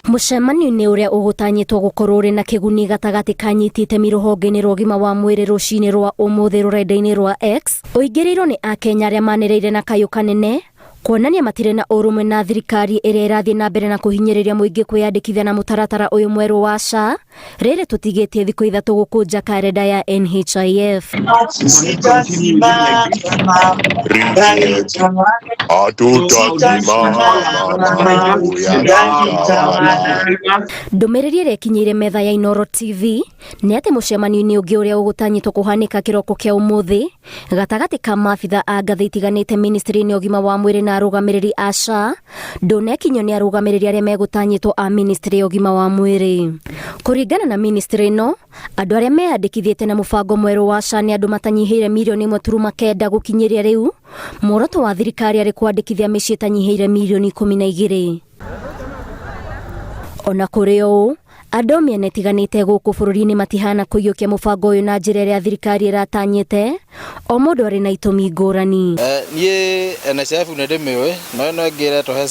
Mucemanio-inĩ ũrĩa ũgũtanyĩtwo gũkorwo ũrĩ na kĩguni gatagati ka nyitĩte rũhonge-inĩ rwa ũgima wa mwĩrĩ rũcinĩ rwa ũmũthĩ rũrenda-inĩ rwa X ũingĩrĩirwo nĩ Akenya arĩa manĩrĩire na kayũ kanene kuonania matirĩ na ũrũmwe na thirikari ĩrĩa ĩrathiĩ na mbere na kũhinyĩrĩria mũingĩ kwĩyandĩkithia na mũtaratara ũyũ mwerũ wa SHA rĩrĩ tũtigĩtie thikũ ithatũ gũkũnja karenda ya NHIF. Ndũmĩrĩri ĩrĩa ĩkinyĩire metha ya Inooro TV nĩ atĩ mũcemanio-inĩ ũngĩ ũrĩa ũgũtanyĩtwo kũhanĩka kĩroko kĩa ũmũthĩ gatagatĩ ka maabitha a ngathĩ itiganĩte ministry-inĩ ũgima wa mwĩrĩ na arũgamĩrĩri a SHA ndũnekinywo nĩ arũgamĩrĩri arĩa megũtanyĩtwo a ministry ya ũgima wa mwĩrĩ. Kũringana na ministry ĩno, andũ arĩa meyandĩkithĩte na mũbango mwerũ wa SHA nĩ andũ matanyihĩire mirioni 1.9 gũkinyĩria rĩu, muoroto wa thirikari arĩ kwandĩkithia mĩciĩ ĩtanyihĩire mirioni 12. Ona kũrĩ ũũ, andũ mĩena ĩtiganĩte gũkũ bũrũri-inĩ matihana kũiyũkia mũbango ũyũ na njĩra ĩrĩa thirikari ĩratanyĩte, o mũndũ arĩ na itũmi ngũrani. Niĩ NHIF nĩ ndĩmĩũĩ, no ĩno ĩngĩ ĩretwo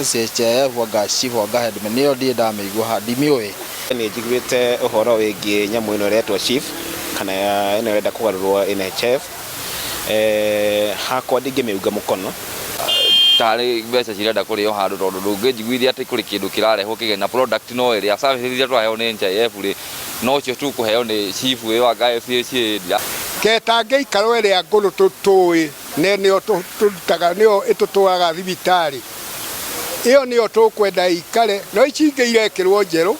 SHIF wanga chief wanga headman nĩyo ndiĩ ndamĩigua ndimĩũĩ. Nĩ njiguĩte ũhoro wĩgiĩ nyamũ ĩno ĩretwo chief kana ĩno ĩrenda kũgarũrwo NHIF. Hakwa ndingĩmĩunga mũkono. Tarĩ mbeca cirenda kũrĩo handũ tondũ ndũngĩnjiguithia atĩ kũrĩ kĩndũ kĩrarehwo kĩgeni na product no ĩrĩa service iria twaheo nĩ NHIF rĩ no cio tu kũheo nĩ chief ũyũ wa FCC. Ketangĩ ikaro ĩrĩa ngũrũ tũtũĩ nĩyo tũrutaga nĩyo ĩtũtwaraga thibitarĩ. Ĩyo nĩyo tũkwenda ikare no ici ingĩ irekĩrwo njerũ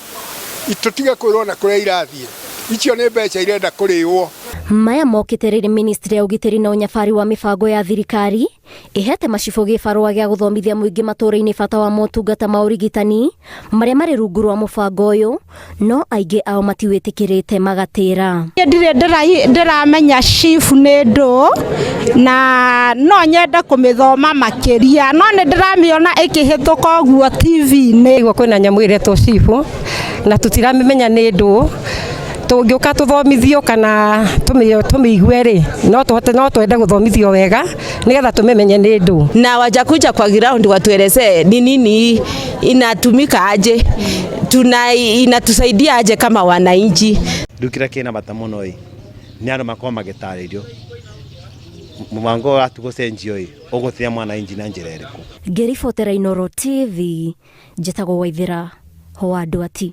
itũtige kwĩrwo na kũrĩa irathiĩ. Icio nĩ mbeca irenda kũrĩo. Maya mokĩte rĩrĩ ministry ya ũgitĩri na ũnyabari wa mĩbango ya thirikari ĩhete macibũ gĩbarũa gĩa gũthomithia mũingĩ matũũra-inĩ bata wa motungata ma ũrigitani marĩa marĩ rungu rwa mũbango ũyũ, no aingĩ ao matiwĩtĩkĩrĩte magatĩra. Ndĩramenya chief nĩ ndũ na no nyende kũmĩthoma makĩria, no nĩ ndĩramĩona ĩkĩhĩtũka ũguo TV-inĩ. Igua kwĩna nyamũ ĩretwo chief na tũtiramĩmenya nĩ ndũ. Tũngĩũka tũthomithio kana tũmĩigue rĩ no twende gũthomithio wega nigetha tũmĩmenye nĩ ndũ. Na wajakuja kwa ground watueleze ni nini inatumika aje, inatusaidia aje kama wananchi. Ndukira kina bata mũno ĩ nĩ andũ makoma magĩtarĩrio mũbango wa tũgũcenjio ĩ ũgũteithia mwananchi na njĩra ĩrĩkũ. Ngĩribotera Inooro TV njĩtagwo Waithĩra wa Andũ Ati.